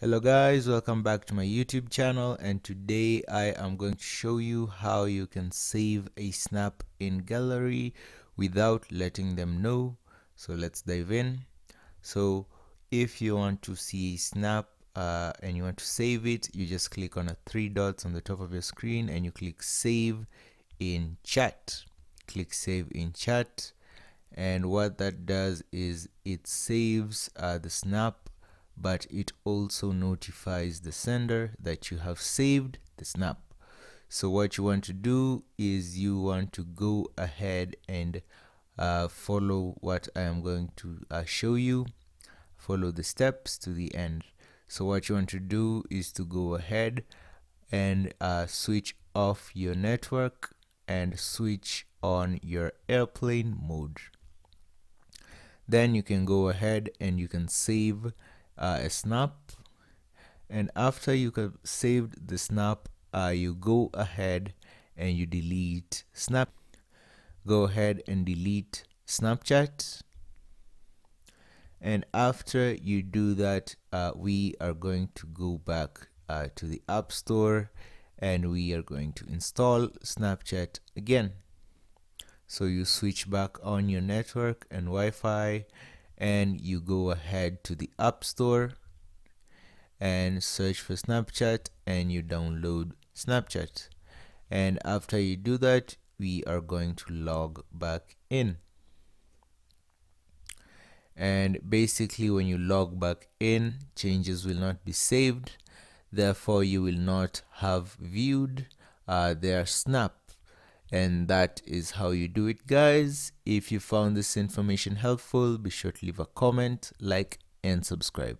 Hello guys, welcome back to my YouTube channel, and today I am going to show you how you can save a snap in gallery without letting them know. So let's dive in. So if you want to see a snap and you want to save it, you just click on the three dots on the top of your screen and you click save in chat. Click save in chat, and what that does is it saves the snap, but it also notifies the sender that you have saved the snap. So what you want to do is you want to go ahead and follow what I am going to show you. Follow the steps to the end. So what you want to do is to go ahead and switch off your network and switch on your airplane mode. Then you can go ahead and you can save a snap, and after you have saved the snap, you go ahead and you delete snap. Go ahead and delete Snapchat, and after you do that, we are going to go back to the App Store and we are going to install Snapchat again. So you switch back on your network and Wi-Fi and you go ahead to the App Store and search for Snapchat and you download Snapchat. And after you do that, we are going to log back in. And basically when you log back in, changes will not be saved, therefore you will not have viewed their snap. And that is how you do it, guys. If you found this information helpful, be sure to leave a comment, like, and subscribe.